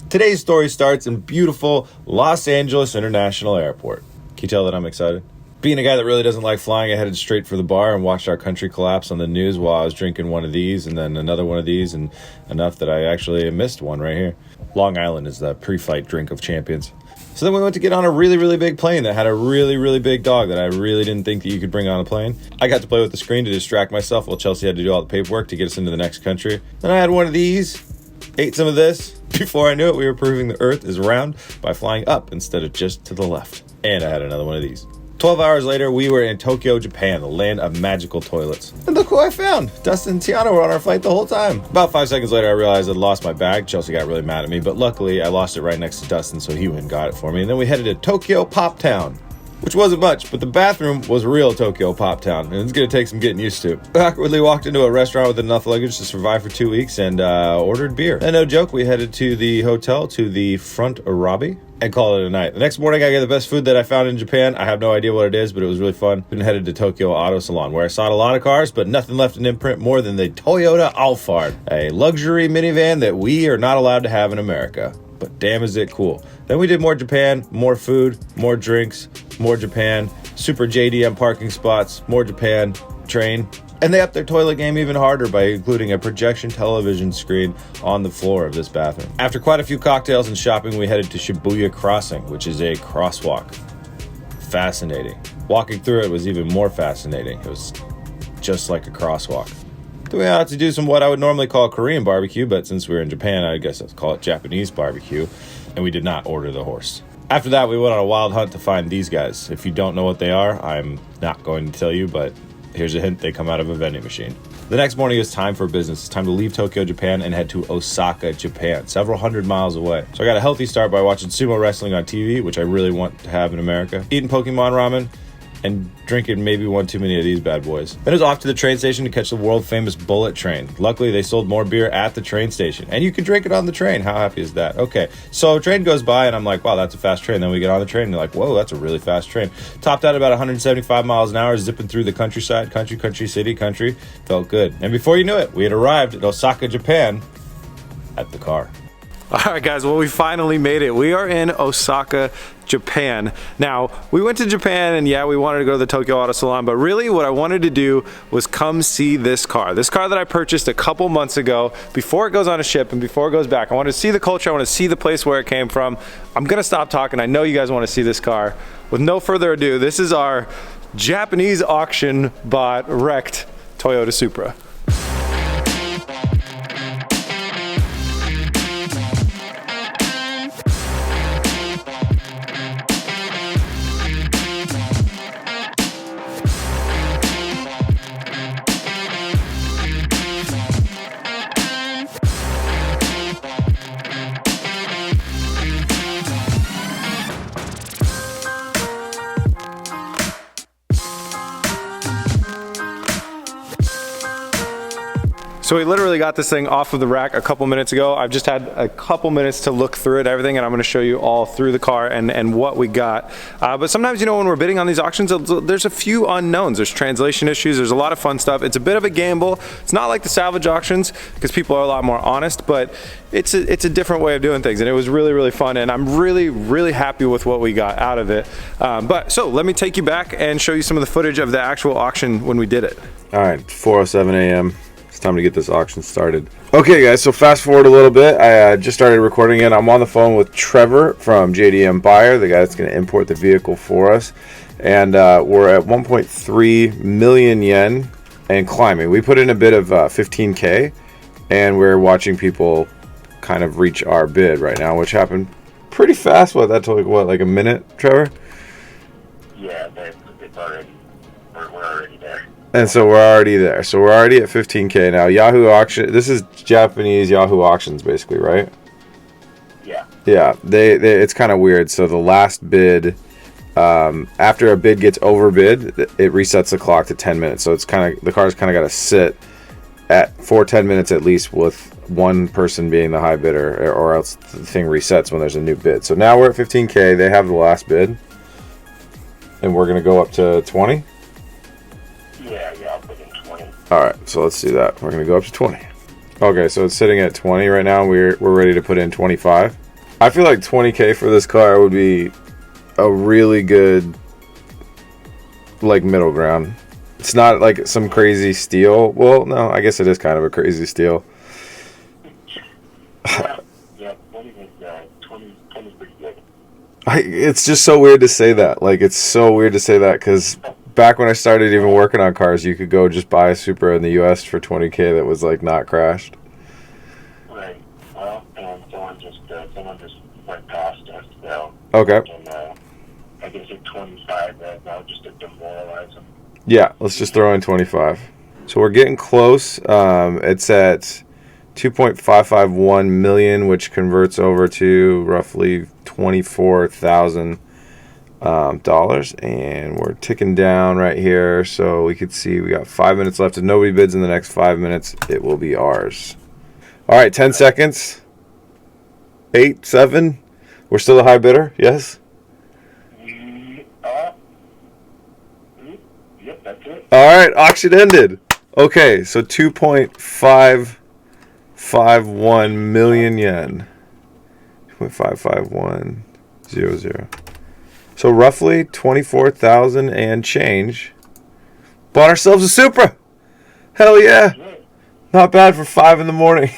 Today's story starts in beautiful Los Angeles International Airport. Can you tell that I'm excited? Being a guy that really doesn't like flying, I headed straight for the bar and watched our country collapse on the news while I was drinking one of these and then another one of these, and enough that I actually missed one right here. Long Island is the pre-flight drink of champions. So then we went to get on a really, really big plane that had a really, really big dog that I really didn't think that you could bring on a plane. I got to play with the screen to distract myself while Chelsea had to do all the paperwork to get us into the next country. Then I had one of these, ate some of this. Before I knew it, we were proving the earth is round by flying up instead of just to the left. And I had another one of these. 12 hours later, we were in Tokyo, Japan, the land of magical toilets. And look who I found. Dustin and Tiana were on our flight the whole time. About 5 seconds later, I realized I'd lost my bag. Chelsea got really mad at me, but luckily I lost it right next to Dustin, so he went and got it for me. And then we headed to Tokyo Pop Town, which wasn't much, but the bathroom was real Tokyo Pop Town, and it's gonna take some getting used to. I awkwardly walked into a restaurant with enough luggage to survive for 2 weeks and ordered beer. And no joke, we headed to the hotel, to the front lobby, and called it a night. The next morning, I got the best food that I found in Japan. I have no idea what it is, but it was really fun. Then headed to Tokyo Auto Salon, where I saw a lot of cars, but nothing left an imprint more than the Toyota Alphard, a luxury minivan that we are not allowed to have in America. But damn is it cool. Then we did more Japan, more food, more drinks, more Japan, super JDM parking spots, more Japan, train. And they upped their toilet game even harder by including a projection television screen on the floor of this bathroom. After quite a few cocktails and shopping, we headed to Shibuya Crossing, which is a crosswalk. Fascinating. Walking through it was even more fascinating. It was just like a crosswalk. Then we had to do some what I would normally call Korean barbecue, but since we were in Japan, I guess I'd call it Japanese barbecue, and we did not order the horse. After that, we went on a wild hunt to find these guys. If you don't know what they are, I'm not going to tell you, but here's a hint: they come out of a vending machine. The next morning, it was time for business. It's time to leave Tokyo, Japan, and head to Osaka, Japan, several hundred miles away. So I got a healthy start by watching sumo wrestling on TV, which I really want to have in America, eating Pokemon ramen, and drinking maybe one too many of these bad boys. Then it was off to the train station to catch the world-famous bullet train. Luckily, they sold more beer at the train station, and you can drink it on the train. How happy is that? Okay, so a train goes by, and I'm like, wow, that's a fast train. Then we get on the train, and they're like, whoa, that's a really fast train. Topped out about 175 miles an hour, zipping through the countryside, country, city, country. Felt good. And before you knew it, we had arrived at Osaka, Japan, at the car. All right, guys, well, we finally made it. We are in Osaka, Japan. Now, we went to Japan, and yeah, we wanted to go to the Tokyo Auto Salon, but really what I wanted to do was come see this car. This car that I purchased a couple months ago, before it goes on a ship and before it goes back. I wanted to see the culture. I want to see the place where it came from. I'm gonna stop talking. I know you guys want to see this car. With no further ado, this is our Japanese auction bought wrecked Toyota Supra. So we literally got this thing off of the rack a couple minutes ago. I've just had a couple minutes to look through it, everything, and I'm gonna show you all through the car and what we got. But sometimes, you know, when we're bidding on these auctions, there's a few unknowns. There's translation issues, there's a lot of fun stuff. It's a bit of a gamble. It's not like the salvage auctions, because people are a lot more honest, but it's a different way of doing things, and it was really, really fun, and I'm really, really happy with what we got out of it. So let me take you back and show you some of the footage of the actual auction when we did it. All right, 4:07 a.m. It's time to get this auction started. Okay, guys, so fast forward a little bit. I just started recording it. I'm on the phone with Trevor from JDM Buyer, the guy that's going to import the vehicle for us. And we're at 1.3 million yen and climbing. We put in a bid of 15K, and we're watching people kind of reach our bid right now, which happened pretty fast. What, that took like a minute, Trevor? Yeah, it's already, we're already there. And so we're already there. So we're already at 15K now. Yahoo Auction. This is Japanese Yahoo Auctions, basically, right? Yeah. Yeah. They it's kind of weird. So the last bid, after a bid gets overbid, it resets the clock to 10 minutes. So it's kind of, the car's kind of got to sit for 10 minutes at least, with one person being the high bidder, or else the thing resets when there's a new bid. So now we're at 15K. They have the last bid, and we're gonna go up to 20. Yeah, I'll put in 20. All right, so let's do that. We're gonna go up to 20. Okay, so it's sitting at 20 right now. We're ready to put in 25. I feel like 20K for this car would be a really good, like, middle ground. It's not like some crazy steal. Well, no, I guess it is kind of a crazy steal. Yeah, 20 is 20 is pretty good. It's just so weird to say that. Like, it's so weird to say that because back when I started even working on cars, you could go just buy a Supra in the U.S. for 20K that was, like, not crashed. Right. Well, and someone just went past us, so. Okay. And I guess at 25 right now, just to demoralize them. Yeah, let's just throw in 25. So we're getting close. It's at 2.551 million, which converts over to roughly $24,000. And we're ticking down right here. So we could see we got 5 minutes left. If nobody bids in the next 5 minutes, it will be ours. All right, 10 seconds. 8, 7. We're still a high bidder, yes? Yep, that's it. All right, auction ended. Okay, so 2.551 million yen. 2.55100. So roughly 24,000 and change. Bought ourselves a Supra. Hell yeah. Not bad for 5 in the morning.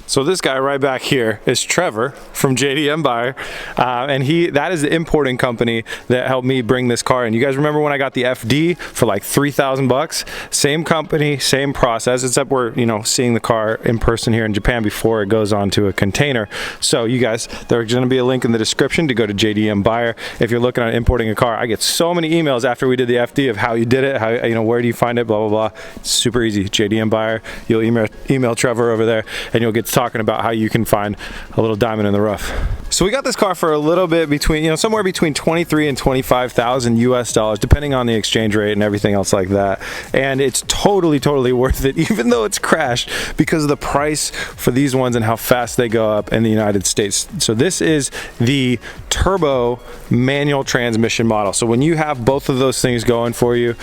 So this guy right back here is Trevor from JDM Buyer, and that is the importing company that helped me bring this car in. You guys remember when I got the FD for like $3,000? Same company, same process, except we're seeing the car in person here in Japan before it goes onto a container. So you guys, there's going to be a link in the description to go to JDM Buyer if you're looking at importing a car. I get so many emails after we did the FD of how you did it, how where do you find it, blah blah blah. It's super easy. JDM Buyer. You'll email Trevor over there, and you'll get talking about how you can find a little diamond in the rough. So we got this car for a little bit between, somewhere between 23 and 25,000 US dollars, depending on the exchange rate and everything else like that. And it's totally worth it, even though it's crashed, because of the price for these ones and how fast they go up in the United States. So this is the turbo manual transmission model. So when you have both of those things going for you,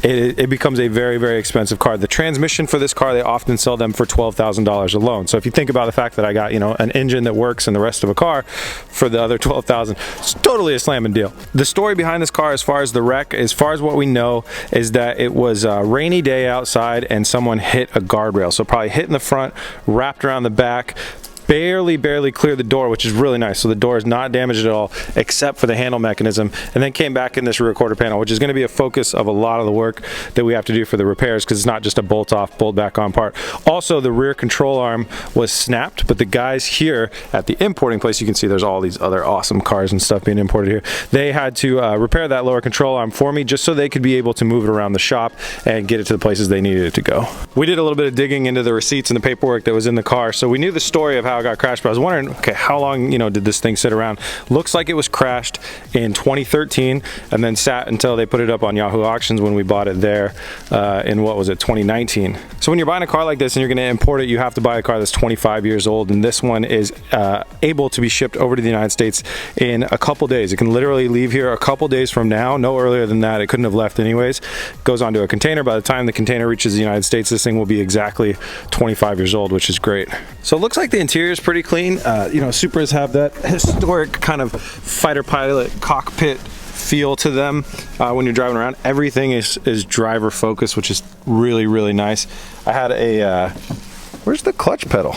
it becomes a very expensive car. The transmission for this car, they often sell them for $12,000 alone. So if you think about the fact that I got an engine that works and the rest of a car for the other $12,000, it's totally a slamming deal. The story behind this car, as far as the wreck, as far as what we know, is that it was a rainy day outside and someone hit a guardrail. So probably hit in the front, wrapped around the back, barely cleared the door, which is really nice. So the door is not damaged at all except for the handle mechanism, and then came back in this rear quarter panel, which is going to be a focus of a lot of the work that we have to do for the repairs, because it's not just a bolt off, bolt back on part. Also, the rear control arm was snapped, but the guys here at the importing place, you can see there's all these other awesome cars and stuff being imported here. They had to repair that lower control arm for me just so they could be able to move it around the shop and get it to the places they needed it to go. We did a little bit of digging into the receipts and the paperwork that was in the car, so we knew the story of how it got crashed, but I was wondering, okay, how long did this thing sit around? Looks like it was crashed in 2013 and then sat until they put it up on Yahoo Auctions when we bought it there in, what was it, 2019. So when you're buying a car like this and you're going to import it, you have to buy a car that's 25 years old, and this one is able to be shipped over to the United States in a couple days. It can literally leave here a couple days from now, no earlier than that. It couldn't have left anyways. Goes onto a container. By the time the container reaches the United States, this thing will be exactly 25 years old, which is great. So it looks like the interior is pretty clean. Supras have that historic kind of fighter pilot cockpit feel to them when you're driving around. Everything is driver focused, which is really nice. I had a where's the clutch pedal?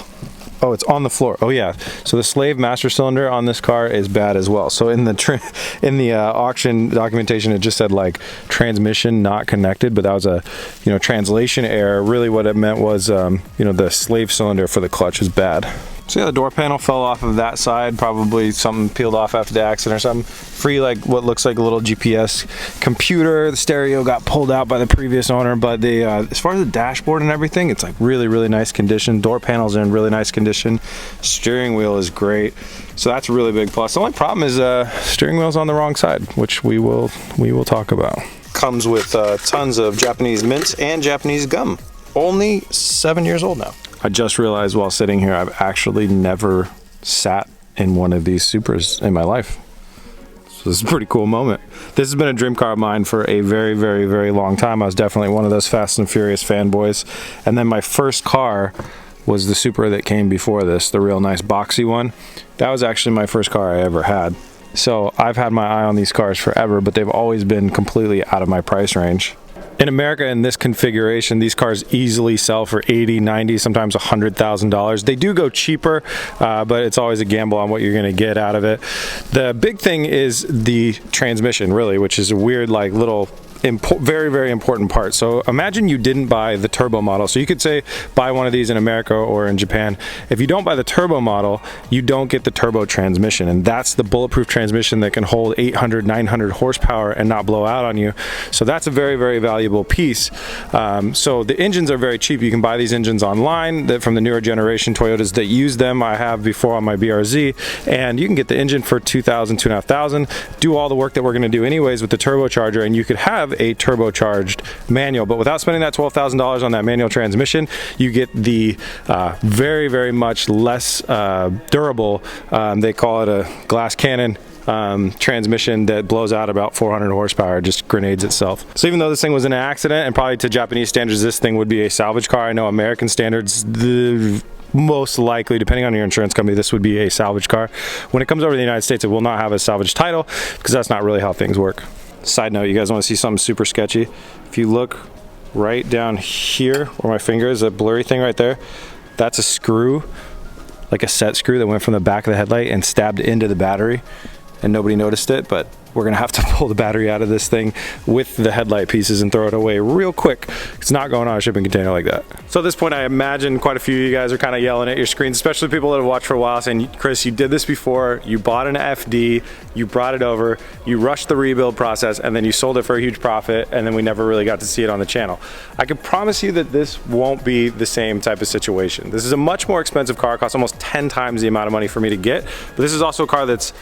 Oh, it's on the floor. Oh yeah. So the slave master cylinder on this car is bad as well. So in the auction documentation, it just said like transmission not connected, but that was a translation error. Really, what it meant was the slave cylinder for the clutch is bad. So yeah, the door panel fell off of that side, probably something peeled off after the accident or something. Free, like what looks like a little GPS computer. The stereo got pulled out by the previous owner, but as far as the dashboard and everything, it's like really nice condition. Door panels are in really nice condition. Steering wheel is great. So that's a really big plus. The only problem is steering wheel's on the wrong side, which we will talk about. Comes with tons of Japanese mint and Japanese gum. Only 7 years old now. I just realized while sitting here, I've actually never sat in one of these Supras in my life. So this is a pretty cool moment. This has been a dream car of mine for a very long time. I was definitely one of those Fast and Furious fanboys. And then my first car was the Supra that came before this, the real nice boxy one. That was actually my first car I ever had. So I've had my eye on these cars forever, but they've always been completely out of my price range. In America, in this configuration, these cars easily sell for $80, $90, sometimes $100,000. They do go cheaper, but it's always a gamble on what you're going to get out of it. The big thing is the transmission, really, which is a weird, like, little very, very important part. So imagine you didn't buy the turbo model. So you could say buy one of these in America or in Japan. If you don't buy the turbo model, you don't get the turbo transmission, and that's the bulletproof transmission that can hold 800, 900 horsepower and not blow out on you. So that's a very, very valuable piece. So the engines are very cheap. You can buy these engines online from the newer generation Toyotas that use them. I have before on my BRZ, and you can get the engine for $2,000, $2,500, do all the work that we're going to do anyways with the turbocharger, and you could have a turbocharged manual. But without spending that $12,000 on that manual transmission, you get the very, very much less durable, they call it a glass cannon transmission that blows out about 400 horsepower, just grenades itself. So even though this thing was in an accident, and probably to Japanese standards this thing would be a salvage car, I know American standards, most likely, depending on your insurance company, this would be a salvage car. When it comes over to the United States, it will not have a salvage title, because that's not really how things work. Side note, you guys want to see something super sketchy? If you look right down here where my finger is, that blurry thing right there, that's a screw, like a set screw that went from the back of the headlight and stabbed into the battery, and nobody noticed it, but we're gonna have to pull the battery out of this thing with the headlight pieces and throw it away real quick. It's not going on a shipping container like that. So at this point, I imagine quite a few of you guys are kind of yelling at your screens, especially people that have watched for a while, saying, Chris, you did this before, you bought an FD, you brought it over, you rushed the rebuild process, and then you sold it for a huge profit, and then we never really got to see it on the channel. I can promise you that this won't be the same type of situation. This is a much more expensive car. It costs almost 10 times the amount of money for me to get, but this is also a car that's,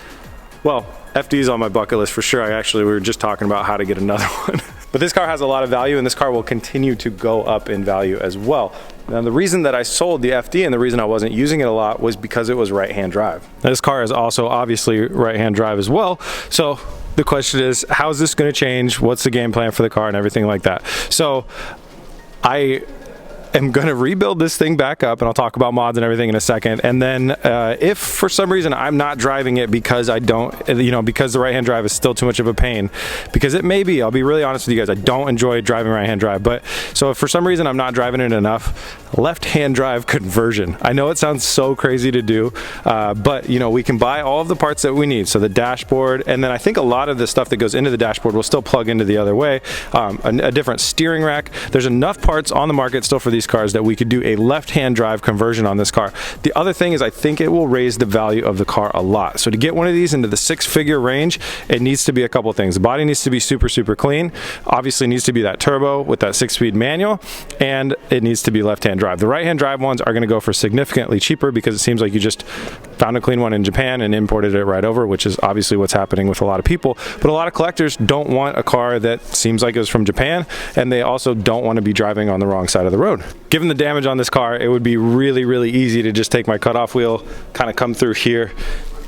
well, FD's on my bucket list for sure. We were just talking about how to get another one. But this car has a lot of value, and this car will continue to go up in value as well. Now, the reason that I sold the FD and the reason I wasn't using it a lot was because it was right-hand drive. Now, this car is also obviously right-hand drive as well. So the question is, how is this going to change? What's the game plan for the car and everything like that? So I am going to rebuild this thing back up, and I'll talk about mods and everything in a second. And then if for some reason I'm not driving it because I don't, because the right-hand drive is still too much of a pain, because it may be, I'll be really honest with you guys, I don't enjoy driving right-hand drive, but so if for some reason I'm not driving it enough, left-hand drive conversion. I know it sounds so crazy to do, but we can buy all of the parts that we need. So the dashboard, and then I think a lot of the stuff that goes into the dashboard will still plug into the other way. A different steering rack. There's enough parts on the market still for these cars that we could do a left-hand drive conversion on this car. The other thing is, I think it will raise the value of the car a lot. So to get one of these into the 6-figure range, it needs to be a couple things. The body needs to be super, super clean. Obviously needs to be that turbo with that 6-speed manual, and it needs to be left-hand drive. The right-hand drive ones are going to go for significantly cheaper because it seems like you just found a clean one in Japan and imported it right over, which is obviously what's happening with a lot of people. But a lot of collectors don't want a car that seems like it was from Japan, and they also don't want to be driving on the wrong side of the road. Given the damage on this car, it would be really, really easy to just take my cutoff wheel, kind of come through here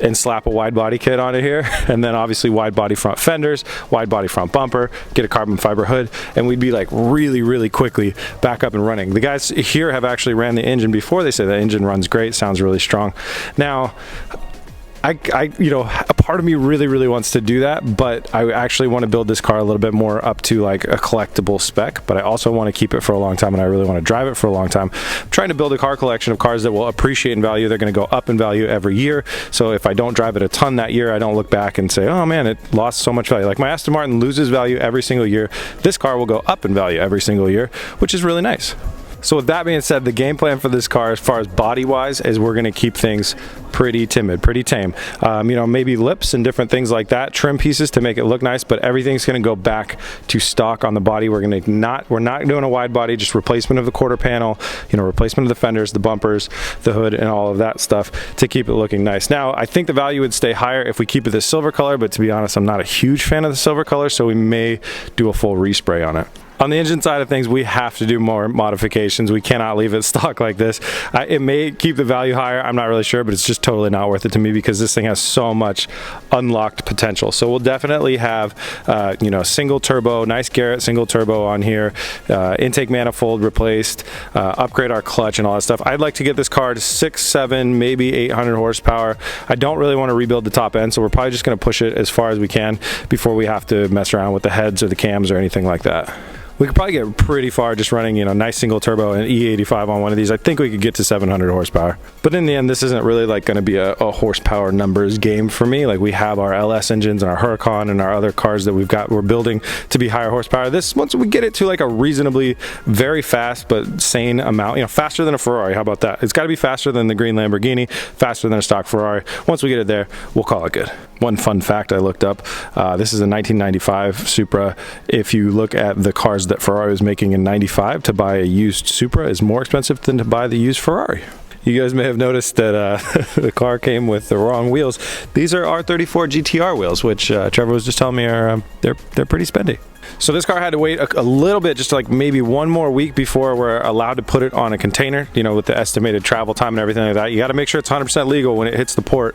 and slap a wide body kit on it here, and then obviously wide body front fenders, wide body front bumper, get a carbon fiber hood, and we'd be like really, really quickly back up and running. The guys here have actually ran the engine before. They say the engine runs great, sounds really strong. Now, a part of me really, really wants to do that, but I actually want to build this car a little bit more up to like a collectible spec, but I also want to keep it for a long time, and I really want to drive it for a long time. I'm trying to build a car collection of cars that will appreciate in value. They're going to go up in value every year. So if I don't drive it a ton that year, I don't look back and say, oh man, it lost so much value. Like my Aston Martin loses value every single year. This car will go up in value every single year, which is really nice. So with that being said, the game plan for this car as far as body wise is we're going to keep things pretty timid, pretty tame. Maybe lips and different things like that, trim pieces to make it look nice, but everything's going to go back to stock on the body. We're not doing a wide body, just replacement of the quarter panel, replacement of the fenders, the bumpers, the hood, and all of that stuff to keep it looking nice. Now, I think the value would stay higher if we keep it this silver color, but to be honest, I'm not a huge fan of the silver color, so we may do a full respray on it. On the engine side of things, we have to do more modifications. We cannot leave it stock like this. It may keep the value higher, I'm not really sure, but it's just totally not worth it to me because this thing has so much unlocked potential. So we'll definitely have, you know, single turbo, nice Garrett single turbo on here, intake manifold replaced, upgrade our clutch and all that stuff. I'd like to get this car to 6, 7, maybe 800 horsepower. I don't really want to rebuild the top end, so we're probably just going to push it as far as we can before we have to mess around with the heads or the cams or anything like that. We could probably get pretty far just running, you know, nice single turbo and E85 on one of these. I think we could get to 700 horsepower. But in the end, this isn't really like going to be a horsepower numbers game for me. Like we have our LS engines and our Huracan and our other cars that we're building to be higher horsepower. This, once we get it to like a reasonably very fast but sane amount, you know, faster than a Ferrari. How about that? It's got to be faster than the green Lamborghini, faster than a stock Ferrari. Once we get it there, we'll call it good. One fun fact I looked up, this is a 1995 Supra. If you look at the cars that Ferrari was making in 95, to buy a used Supra is more expensive than to buy the used Ferrari. You guys may have noticed that the car came with the wrong wheels. These are R34 GTR wheels, which Trevor was just telling me are they're pretty spendy. So this car had to wait a little bit, just like maybe one more week before we're allowed to put it on a container, you know, with the estimated travel time and everything like that. You got to make sure it's 100% legal when it hits the port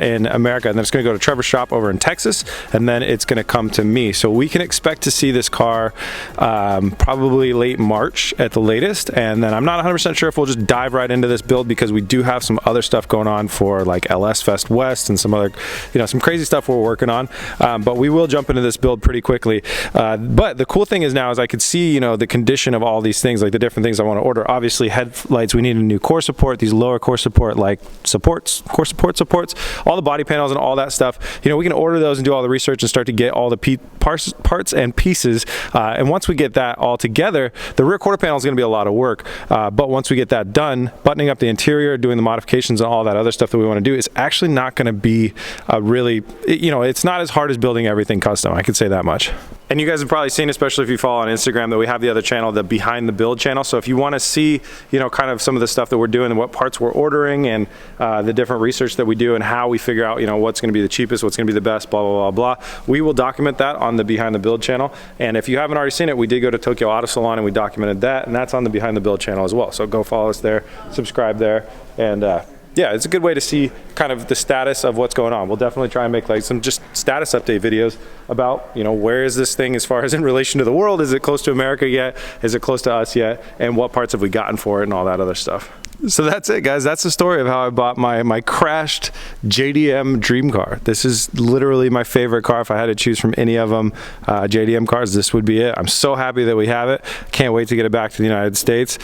in America, and then it's going to go to Trevor's shop over in Texas, and then it's going to come to me. So we can expect to see this car probably late March at the latest, and then I'm not 100% sure if we'll just dive right into this build because we do have some other stuff going on for like LS Fest West and some other, you know, some crazy stuff we're working on, but we will jump into this build pretty quickly. But the cool thing is now is I could see, you know, the condition of all these things, like the different things I want to order. Obviously headlights, we need a new core support, these lower core support like supports, core support supports, all the body panels and all that stuff. You know, we can order those and do all the research and start to get all the parts and pieces. And once we get that all together, the rear quarter panel is going to be a lot of work. But once we get that done, buttoning up the interior, doing the modifications and all that other stuff that we want to do is actually not going to be really, you know, it's not as hard as building everything custom. I could say that much. And you guys have probably seen, especially if you follow on Instagram, that we have the other channel, the Behind the Build channel. So if you want to see, you know, kind of some of the stuff that we're doing and what parts we're ordering and the different research that we do and how we figure out, you know, what's going to be the cheapest, what's going to be the best, blah, blah, blah, blah. We will document that on the Behind the Build channel. And if you haven't already seen it, we did go to Tokyo Auto Salon and we documented that, and that's on the Behind the Build channel as well. So go follow us there, subscribe there, and yeah, it's a good way to see kind of the status of what's going on. We'll definitely try and make like some just status update videos about, you know, where is this thing as far as in relation to the world? Is it close to America yet? Is it close to us yet? And what parts have we gotten for it and all that other stuff. So that's it, guys. That's the story of how I bought my crashed JDM dream car. This is literally my favorite car. If I had to choose from any of them, JDM cars, this would be it. I'm so happy that we have it. Can't wait to get it back to the United States.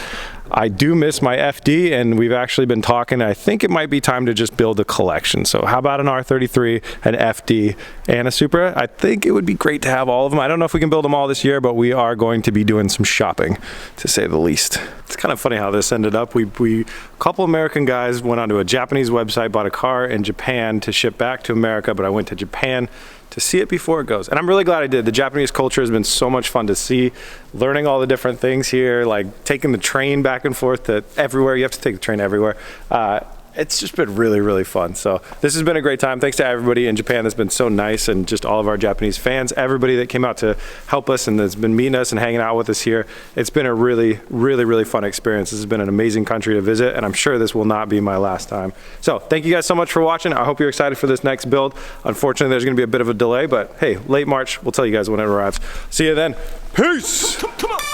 I do miss my FD, and we've actually been talking. I think it might be time to just build a collection. So how about an R33, an FD, and a Supra? I think it would be great to have all of them. I don't know if we can build them all this year, but we are going to be doing some shopping, to say the least. It's kind of funny how this ended up. A couple American guys went onto a Japanese website, bought a car in Japan to ship back to America, but I went to Japan to see it before it goes. And I'm really glad I did. The Japanese culture has been so much fun to see, learning all the different things here, like taking the train back and forth to everywhere. You have to take the train everywhere. It's just been really, really fun. So this has been a great time. Thanks to everybody in Japan that's been so nice, and just all of our Japanese fans, everybody that came out to help us and that's been meeting us and hanging out with us here. It's been a really, really, really fun experience. This has been an amazing country to visit, and I'm sure this will not be my last time. So thank you guys so much for watching. I hope you're excited for this next build. Unfortunately, there's gonna be a bit of a delay, but hey, late March, we'll tell you guys when it arrives. See you then. Peace! Come on.